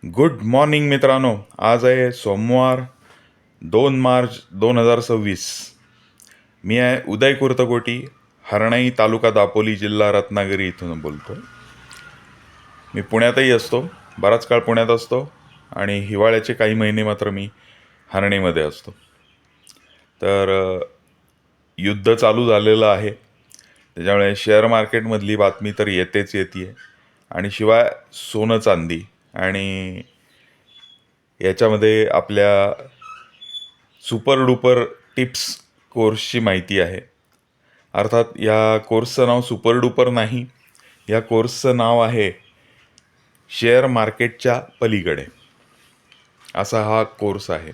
Good morning मित्रांनो. आज आहे सोमवार 2 मार्च 2026. मी आहे उदय कुर्तकोटी, हरणाई तालुका दापोली जिल्हा रत्नागिरी इथून बोलतो. मी पुण्यातही असतो, बराच काळ पुण्यात असतो आणि हिवाळ्याचे काही महिने मात्र मी हरणीमध्ये असतो. तर युद्ध चालू झालेलं आहे, त्याच्यामुळे शेअर मार्केटमधली बातमी तर येतेच येते आणि शिवाय सोनं चांदी आणि याच्यामध्ये आपल्या सुपर डुपर टिप्स कोर्सची माहिती आहे. अर्थात या कोर्सचं नाव सुपर डुपर नाही, या कोर्सचं नाव आहे शेअर मार्केटच्या पलीकडे, असा हा कोर्स आहे.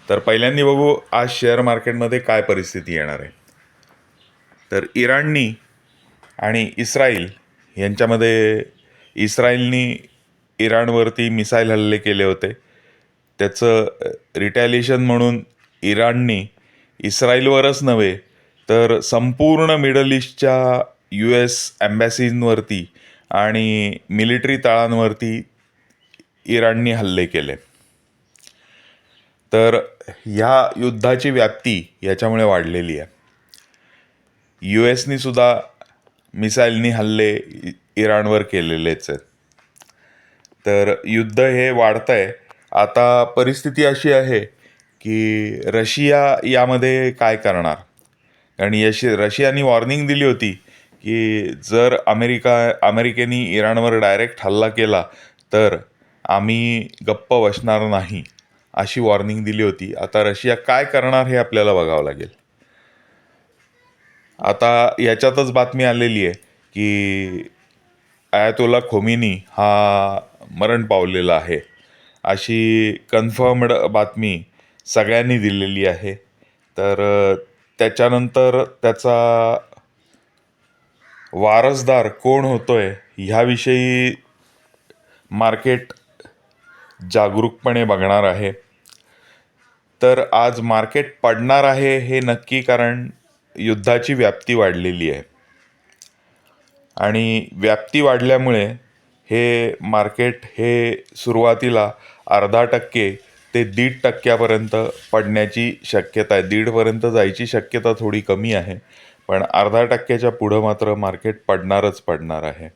तर पहिल्यांदा बघू आज शेअर मार्केटमध्ये काय परिस्थिती येणार आहे. तर इराणनी आणि इस्रायल यांच्यामध्ये इस्रायलनी इराणवरती मिसाईल हल्ले केले होते. त्याचं रिटॅलिएशन म्हणून इराणनी इस्रायलवरच नव्हे तर संपूर्ण मिडल ईस्टच्या US ॲम्बॅसीजवरती आणि मिलिटरी तळांवरती इराणनी हल्ले केले. तर ह्या युद्धाची व्याप्ती याच्यामुळे वाढलेली आहे. US सुद्धा मिसाईलनी हल्ले इराणवर केलेलेच आहेत. तर युद्ध हे वाढतं आहे. आता परिस्थिती अशी आहे की रशिया यामध्ये काय करणार. कारण रशियाने वॉर्निंग दिली होती की जर अमेरिकेने इराणवर डायरेक्ट हल्ला केला तर आम्ही गप्प बसणार नाही, अशी वॉर्निंग दिली होती. आता रशिया काय करणार हे आपल्याला बघावं लागेल. आता याच्यातच बातमी आलेली आहे की आयातोल्ला खोमेनी हा मरण पावलेला आहे, अशी कन्फर्म्ड बातमी सगळ्यांनी दिलेली आहे. तर त्याच्यानंतर त्याचा वारसदार कोण होतोय ह्याविषयी मार्केट जागरूकपणे बघणार आहे. तर आज मार्केट पडणार आहे हे नक्की, कारण युद्धाची व्याप्ती वाढलेली आहे आणि व्याप्ती वाढल्यामुळे हे मार्केट हे सुरुवातीला 0.5% ते 1.5% पडण्याची शक्यता आहे. 1.5% जायची शक्यता थोडी कमी आहे, पण 0.5%च्या पुढं मात्र मार्केट पडणारच पडणार आहे.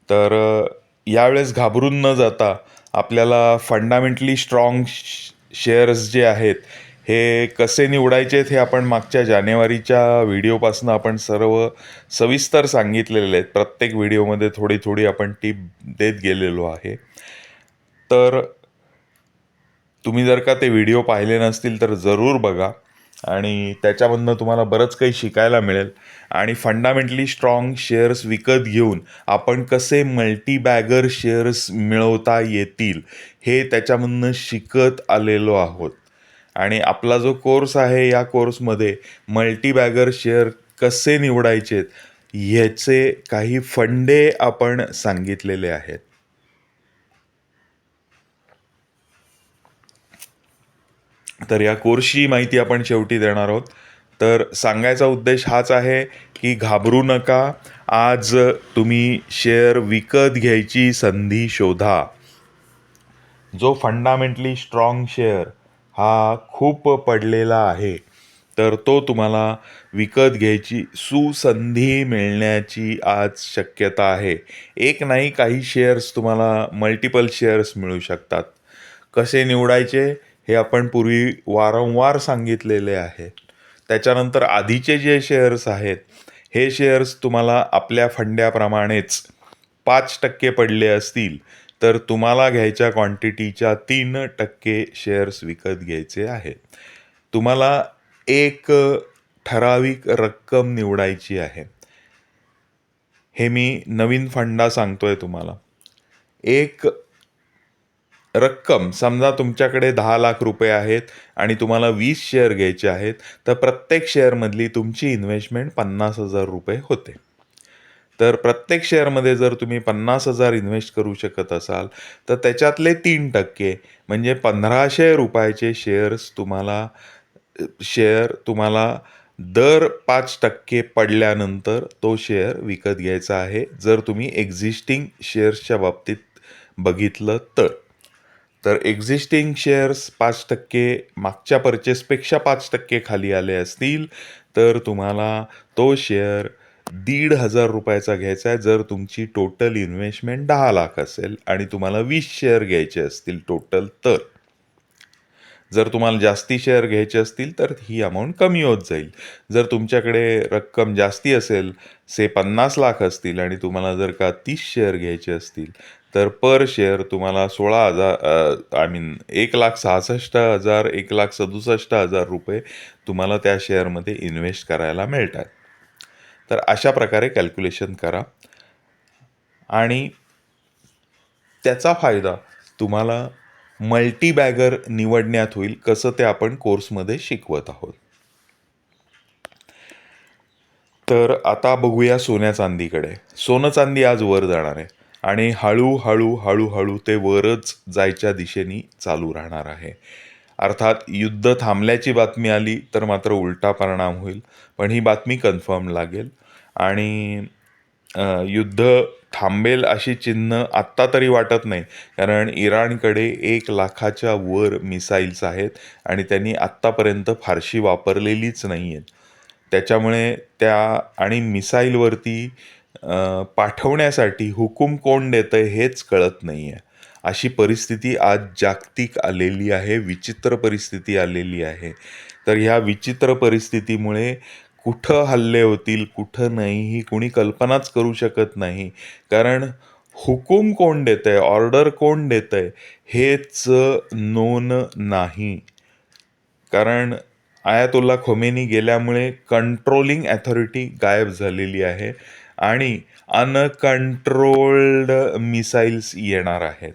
तर यावेळेस घाबरून न जाता आपल्याला फंडामेंटली स्ट्रॉंग शेअर्स जे आहेत हे कसे निवडायचे हे आपण मागच्या जानेवारीच्या व्हिडिओपासून आपण सर्व सविस्तर सांगितलेले आहेत. प्रत्येक व्हिडिओमध्ये थोडी थोडी आपण टीप देत गेलेलो आहे. तर तुम्ही जर का ते व्हिडिओ पाहिले नसतील तर जरूर बघा आणि त्याच्यामधनं तुम्हाला बरंच काही शिकायला मिळेल. आणि फंडामेंटली स्ट्रॉंग शेअर्स विकत घेऊन आपण कसे मल्टीबॅगर शेअर्स मिळवता येतील हे त्याच्यामधनं शिकत आलेलो आहोत. आणि आपला जो कोर्स आहे या कोर्समध्ये मल्टीबॅगर शेअर कसे निवडायचे ह्याचे काही फंडे आपण सांगितलेले आहेत. तर या कोर्सची माहिती आपण शेवटी देणार आहोत. तर सांगायचा उद्देश हाच आहे की घाबरू नका. आज तुम्ही शेअर विकत घ्यायची संधी शोधा. जो फंडामेंटली स्ट्रॉंग शेअर हा खूप पडलेला आहे तर तो तुम्हाला विकत घ्यायची सुसंधी मिळण्याची आज शक्यता आहे. एक नाही, काही शेअर्स तुम्हाला मल्टिपल शेअर्स मिळू शकतात. कसे निवडायचे हे आपण पूर्वी वारंवार सांगितलेले आहे. त्याच्यानंतर आधीचे जे शेअर्स आहेत हे शेअर्स तुम्हाला आपल्या फंड्याप्रमाणेच 5% पडले असतील तर तुम्हाला घ्यायच्या क्वांटिटीच्या 3% शेअर्स विकत घ्यायचे आहेत. तुम्हाला एक ठराविक रक्कम निवडायची आहे. हे मी नवीन फंडा सांगतोय तुम्हाला. एक रक्कम, समजा तुमच्याकडे 10 लाख रुपये आहेत आणि तुम्हाला 20 शेअर घ्यायचे आहेत तर प्रत्येक शेअरमधली तुमची इन्व्हेस्टमेंट 50,000 रुपये होते. तर प्रत्येक शेअरमध्ये जर तुम्ही 50,000 इन्व्हेस्ट करू शकत असाल तर त्याच्यातले 3% म्हणजे 1,500 रुपयाचे शेअर तुम्हाला दर 5% पडल्यानंतर तो शेअर विकत घ्यायचा आहे, जर तुम्ही एक्झिस्टिंग शेअर्सच्या बाबतीत बघितलं तर एक्झिस्टिंग शेअर्स 5% मागच्या पर्चेसपेक्षा 5% खाली आले असतील तर तुम्हाला तो शेअर ₹1,500 घ्यायचा आहे. जर तुमची टोटल इन्व्हेस्टमेंट 10,00,000 असेल आणि तुम्हाला 20 शेअर घ्यायचे असतील टोटल तर. जर तुम्हाला जास्ती शेअर घ्यायचे असतील तर ही अमाऊंट कमी होत जाईल. जर तुमच्याकडे रक्कम जास्ती असेल, से 50,00,000 असतील आणि तुम्हाला जर का 30 शेअर घ्यायचे असतील तर पर शेअर तुम्हाला 1,66,000 ₹1,67,000 तुम्हाला त्या शेअरमध्ये इन्व्हेस्ट करायला मिळतात. तर अशा प्रकारे कॅल्क्युलेशन करा आणि त्याचा फायदा तुम्हाला मल्टीबॅगर निवडण्यात होईल. कसं ते आपण कोर्समध्ये शिकवत आहोत. तर आता बघूया सोन्या चांदीकडे. सोनं चांदी आज वर जाणार आहे आणि हळूहळू ते वरच जायच्या दिशेने चालू राहणार आहे. अर्थात युद्ध थांबल्याची बातमी आली तर मात्र उलटा परिणाम होईल, पण ही बातमी कन्फर्म लागेल आणि युद्ध थांबेल अशी चिन्ह आत्ता तरी वाटत नाही. कारण इराणकडे 1,00,000च्या वर मिसाईल्स आहेत आणि त्यांनी आत्तापर्यंत फारशी वापरलेलीच नाही आहेत. त्याच्यामुळे त्या आणि मिसाईलवरती पाठवण्यासाठी हुकूम कोण देतंय हेच कळत नाही आहे. अशी परिस्थिती आज जागतिक आलेली आहे, विचित्र परिस्थिती आलेली आहे. तर ह्या विचित्र परिस्थितीमुळे कुठं हल्ले होतील, कुठं नाही ही कुणी कल्पनाच करू शकत नाही. कारण हुकूम कोण देतंय, ऑर्डर कोण देतंय हेच नोन नाही. कारण आयातुल्ला खोमेनी गेल्यामुळे कंट्रोलिंग अथॉरिटी गायब झालेली आहे आणि अनकंट्रोल्ड मिसाईल्स येणार आहेत.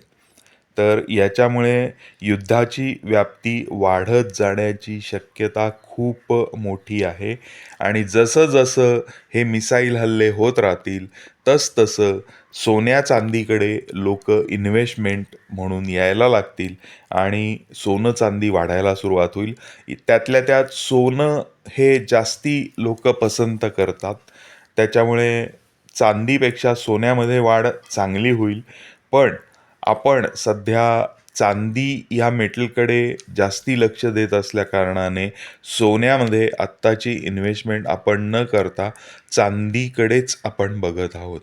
तर याच्यामुळे युद्धाची व्याप्ती वाढत जाण्याची शक्यता खूप मोठी आहे आणि जसं जसं हे मिसाईल हल्ले होत राहतील तसतसं सोन्या चांदीकडे लोक इन्व्हेस्टमेंट म्हणून यायला लागतील आणि सोनं चांदी वाढायला सुरुवात होईल. त्यातल्या त्यात सोनं हे जास्ती लोक पसंत करतात. त्याच्यामुळे चांदीपेक्षा सोन्यामध्ये वाढ चांगली होईल. पण आपण सध्या चांदी या मेटलकडे जास्ती लक्ष देत असल्या कारणाने सोन्यामध्ये आत्ताची इन्व्हेस्टमेंट आपण न करता चांदीकडेच आपण बघत आहोत.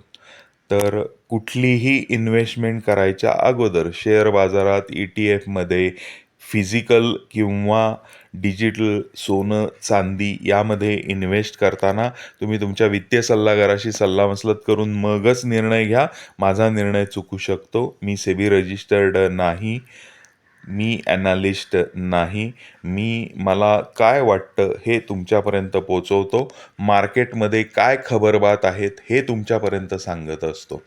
तर कुठलीही इन्व्हेस्टमेंट करायच्या अगोदर शेअर बाजारात, ETF मध्ये, फिजिकल किंवा डिजिटल सोनं चांदी यामध्ये इन्व्हेस्ट करताना तुम्ही तुमच्या वित्तीय सल्लागाराशी सल्लामसलत करून मगच निर्णय घ्या. माझा निर्णय चुकू शकतो. मी सेबी रजिस्टर्ड नाही, मी ॲनालिस्ट नाही. मला काय वाटतं हे तुमच्यापर्यंत पोचवतो. मार्केटमध्ये काय खबरबात आहेत हे तुमच्यापर्यंत सांगत असतो.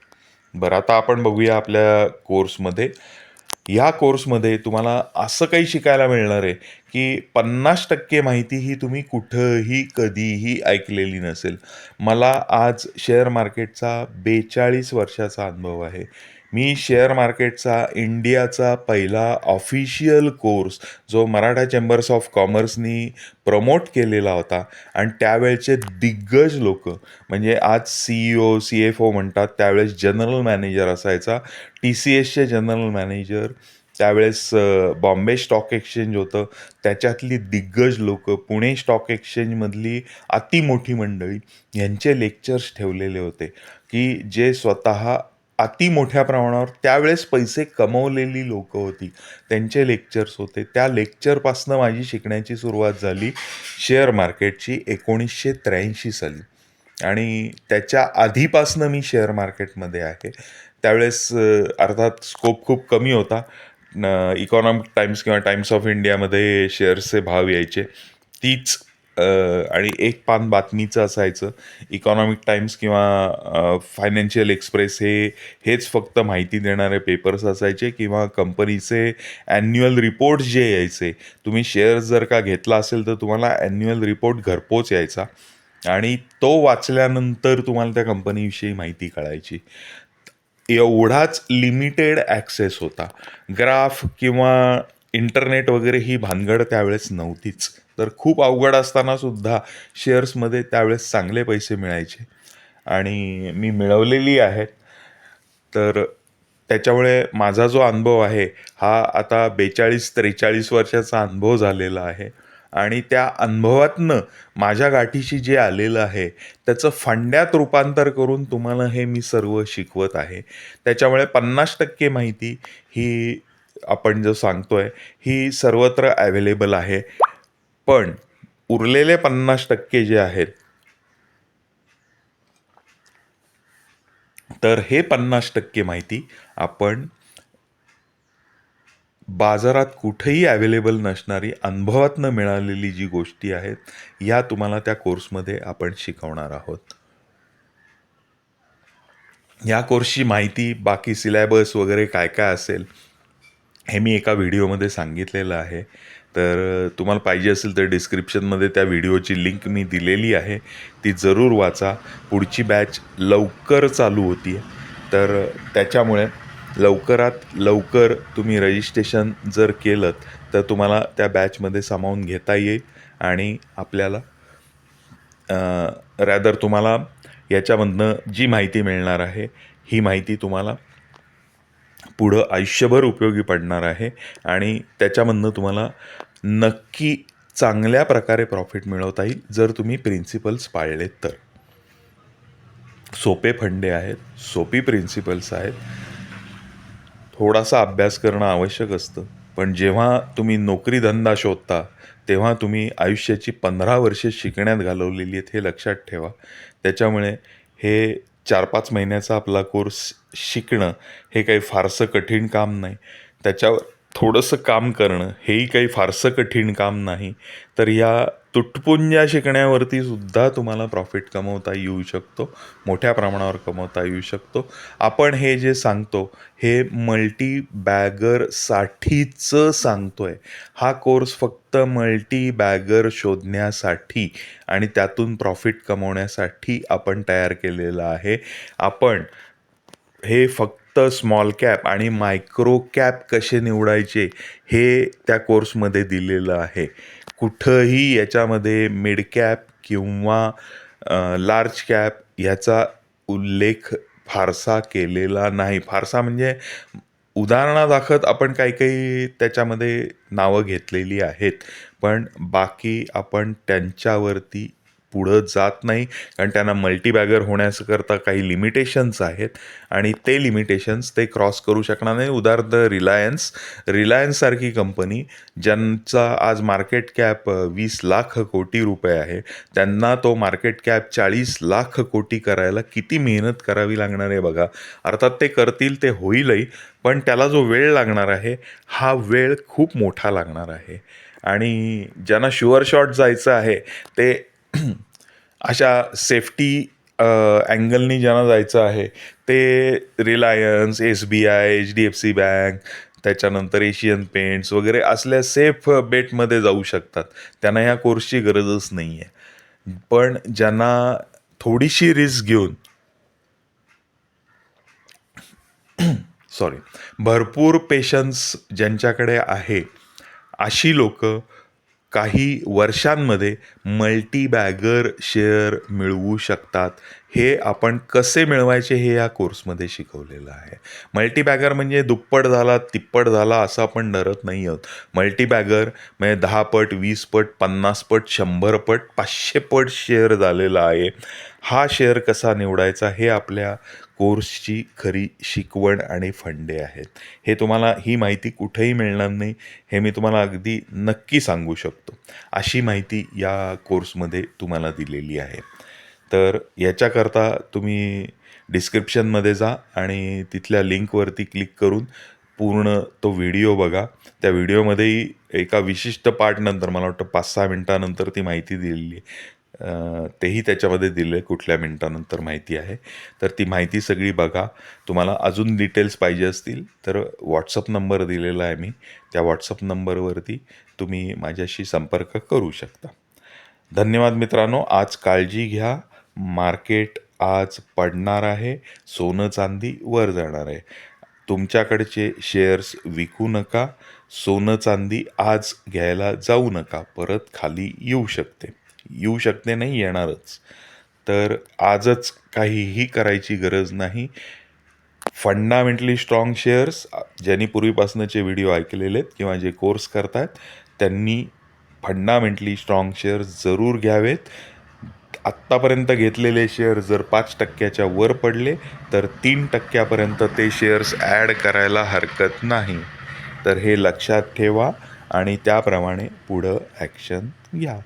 बरं, आता आपण बघूया आपल्या कोर्समध्ये. ह्या कोर्समध्ये तुम्हाला असं काही शिकायला मिळणार आहे की 50% माहिती ही तुम्ही कुठंही कधीही ऐकलेली नसेल. मला आज शेअर मार्केटचा 42 वर्षाचा अनुभव आहे. मी शेअर मार्केटचा इंडियाचा पहिला ऑफिशियल कोर्स जो मराठा चेंबर्स ऑफ कॉमर्सनी प्रमोट केलेला होता आणि त्यावेळचे दिग्गज लोक म्हणजे आज CEO, CFO म्हणतात, त्यावेळेस जनरल मॅनेजर असायचा. TCSचे जनरल मॅनेजर, त्यावेळेस बॉम्बे स्टॉक एक्सचेंज होतं, त्याच्यातली दिग्गज लोक, पुणे स्टॉक एक्सचेंजमधली अतिमोठी मंडळी यांचे लेक्चर्स ठेवलेले होते की जे स्वतः अति मोठ्या प्रमाणावर त्यावेळेस पैसे कमवलेली लोक होती, त्यांचे लेक्चर्स होते. त्या लेक्चरपासनं माझी शिकण्याची सुरुवात झाली शेअर मार्केटची 1983 साली आणि त्याच्या आधीपासनं मी शेअर मार्केटमध्ये आहे. त्यावेळेस अर्थात स्कोप खूप कमी होता. इकॉनॉमिक टाइम्स किंवा टाइम्स ऑफ इंडियामध्ये शेअर्सचे भाव यायचे तीच आणि एक पान बातमीचं असायचं. इकॉनॉमिक टाइम्स किंवा फायनान्शियल एक्सप्रेस हेच फक्त माहिती देणारे पेपर्स असायचे किंवा कंपनीचे ॲन्युअल रिपोर्ट्स जे यायचे. तुम्ही शेअर्स जर का घेतला असेल तर तुम्हाला ॲन्युअल रिपोर्ट घरपोच यायचा आणि तो वाचल्यानंतर तुम्हाला त्या कंपनीविषयी माहिती कळायची. एवढाच लिमिटेड ॲक्सेस होता. ग्राफ किंवा इंटरनेट वगैरे ही भानगड त्यावेळेस नव्हतीच. तर खूप अवघड असतानासुद्धा शेअर्समध्ये त्यावेळेस चांगले पैसे मिळायचे आणि मी मिळवलेली आहेत. तर त्याच्यामुळे माझा जो अनुभव आहे हा आता 42-43 वर्षाचा अनुभव झालेला आहे आणि त्या अनुभवातनं माझ्या गाठीशी जे आलेलं आहे त्याचं फंड्यात रूपांतर करून तुम्हाला हे मी सर्व शिकवत आहे. त्याच्यामुळे 50% माहिती ही आपण जो सांगतोय ही सर्वत्र अवेलेबल आहे. पण उरलेले 50% जे आहेत, तर हे 50% माहिती आपण बाजारात कुठेही अवेलेबल नसणारी अनुभवातनं मिळालेली जी गोष्टी आहेत, या तुम्हाला त्या कोर्समध्ये आपण शिकवणार आहोत. या कोर्सची माहिती, बाकी सिलॅबस वगैरे काय काय असेल, हे मी एका व्हिडिओमध्ये सांगितलेलं आहे. तर तुम्हाला पाहिजे असेल तर डिस्क्रिप्शनमध्ये त्या व्हिडिओची लिंक मी दिलेली आहे. ती जरूर वाचा. पुढची बॅच लवकर चालू होती आहे. तर त्याच्यामुळे लवकरात लवकर तुम्ही रजिस्ट्रेशन जर केलंत तर तुम्हाला त्या बॅचमध्ये सामावून घेता येईल आणि आपल्याला रॅदर तुम्हाला याच्यामधनं जी माहिती मिळणार आहे, ही माहिती तुम्हाला पुढं आयुष्यभर उपयोगी पडणार आहे आणि त्याच्यामधनं तुम्हाला नक्की चांगल्या प्रकारे प्रॉफिट मिळवता येईल जर तुम्ही प्रिन्सिपल्स पाळलेत तर. सोपे फंडे आहेत, सोपी प्रिन्सिपल्स आहेत. थोडासा अभ्यास करणं आवश्यक असतं, पण जेव्हा तुम्ही नोकरी धंदा शोधता तेव्हा तुम्ही आयुष्याची 15 वर्षे शिकण्यात घालवलेली आहेत हे लक्षात ठेवा. त्याच्यामुळे हे 4-5 महिन्याचा आपला कोर्स शिकणं हे काही फारसं कठीण काम नाही. त्याच्यावर थोडंसं काम करणं हेही काही फारसं कठीण काम नाही. तर या तुटपुंज्या शिकण्यावरती सुद्धा तुम्हाला प्रॉफिट कमवता येऊ शकतो, मोठ्या प्रमाणावर कमवता येऊ शकतो. आपण हे जे सांगतो हे मल्टी बॅगरसाठीचं सांगतोय. हा कोर्स फक्त मल्टी बॅगर शोधण्यासाठी आणि त्यातून प्रॉफिट कमवण्यासाठी आपण तयार केलेला आहे. आपण हे फक्त स्मॉल कॅप आणि मायक्रो कॅप कसे निवडायचे हे त्या कोर्समध्ये दिलेलं आहे. कुठंही याच्यामध्ये मिड कॅप किंवा लार्ज कॅप ह्याचा उल्लेख फारसा केलेला नाही. फारसा म्हणजे उदाहरणादाखल आपण काही काही त्याच्यामध्ये नावं घेतलेली आहेत, पण बाकी आपण त्यांच्यावरती पुढं जात नाही, कारण त्यांना मल्टीबॅगर होण्याकरता काही लिमिटेशन्स आहेत आणि ते लिमिटेशन्स ते क्रॉस करू शकणार नाही. उदाहरणार्थ रिलायन्ससारखी कंपनी ज्यांचा आज मार्केट कॅप 20 लाख कोटी रुपये आहे, त्यांना तो मार्केट कॅप 40 लाख कोटी करायला किती मेहनत करावी लागणार आहे बघा. अर्थात ते करतील, ते होईलही, पण त्याला जो वेळ लागणार आहे हा वेळ खूप मोठा लागणार आहे. आणि ज्यांना शुअर शॉट जायचं आहे ते अशा सेफ्टी अँगलनी ज्यांना जायचं आहे ते रिलायन्स, SBI, HDFC बँक, त्याच्यानंतर एशियन पेंट्स वगैरे असल्या सेफ बेटमध्ये जाऊ शकतात. त्यांना ह्या कोर्सची गरजच नाही आहे. पण ज्यांना थोडीशी रिस्क घेऊन भरपूर पेशन्स ज्यांच्याकडे आहे अशी लोक काही वर्षांमध्ये मल्टीबॅगर शेअर मिळवू शकतात. हे आपण कसे मिळवायचे हे या कोर्समध्ये शिकवलेलं आहे. मल्टीबॅगर म्हणजे दुप्पट झाला, तिप्पट झाला असं आपण डरत नाही आहोत. मल्टीबॅगर म्हणजे 10 पट, 20 पट, 50 पट, 100 पट, 500 पट शेअर झालेला आहे. हा शेअर कसा निवडायचा हे आपल्या कोर्सची खरी शिकवण आणि फंडे आहेत. हे तुम्हाला ही माहिती कुठेही मिळणार नाही, हे मी तुम्हाला अगदी नक्की सांगू शकतो. अशी माहिती या कोर्समध्ये तुम्हाला दिलेली आहे. तर याच्याकरता तुम्ही डिस्क्रिप्शनमध्ये जा आणि तिथल्या लिंकवरती क्लिक करून पूर्ण तो व्हिडिओ बघा. त्या व्हिडिओमध्येही एका विशिष्ट पार्टनंतर मला वाटतं 5-6 मिनटानंतर ती माहिती दिलेली आहे. तेही त्याच्यामध्ये दिलं आहे कुठल्या मिनटानंतर माहिती आहे. तर ती माहिती सगळी बघा. तुम्हाला अजून डिटेल्स पाहिजे असतील तर व्हॉट्सअप नंबर दिलेला आहे मी. त्या व्हॉट्सअप नंबरवरती तुम्ही माझ्याशी संपर्क करू शकता. धन्यवाद मित्रांनो. आज काळजी घ्या. मार्केट आज पडणार आहे. सोनं चांदी वर जाणार आहे. तुमच्याकडचे शेअर्स विकू नका. सोनं चांदी आज घ्यायला जाऊ नका. परत खाली येऊ शकते. येऊ शकते नाही, येणारच. तर आजच काहीही करायची गरज नाही. फंडामेंटली स्ट्रॉंग शेअर्स ज्यांनी पूर्वीपासूनचे व्हिडिओ ऐकलेले आहेत किंवा जे कोर्स करतात त्यांनी फंडामेंटली स्ट्रॉंग शेअर्स जरूर घ्यावेत. आत्तापर्यंत घेतलेले शेअर जर 5% वर पडले तर 3% ते शेअर्स ॲड करायला हरकत नाही. तर हे लक्षात ठेवा आणि त्याप्रमाणे पुढं ॲक्शन घ्या.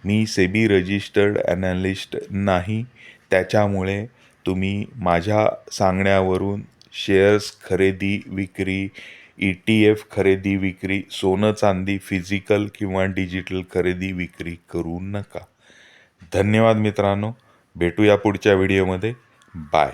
मी सेबी रजिस्टर्ड ॲनालिस्ट नाही, त्याच्यामुळे तुम्ही माझ्या सांगण्यावरून शेअर्स खरेदी विक्री, ETF खरेदी विक्री, सोनं चांदी फिजिकल किंवा डिजिटल खरेदी विक्री करू नका. धन्यवाद मित्रांनो. भेटूया पुढच्या व्हिडिओमध्ये. बाय.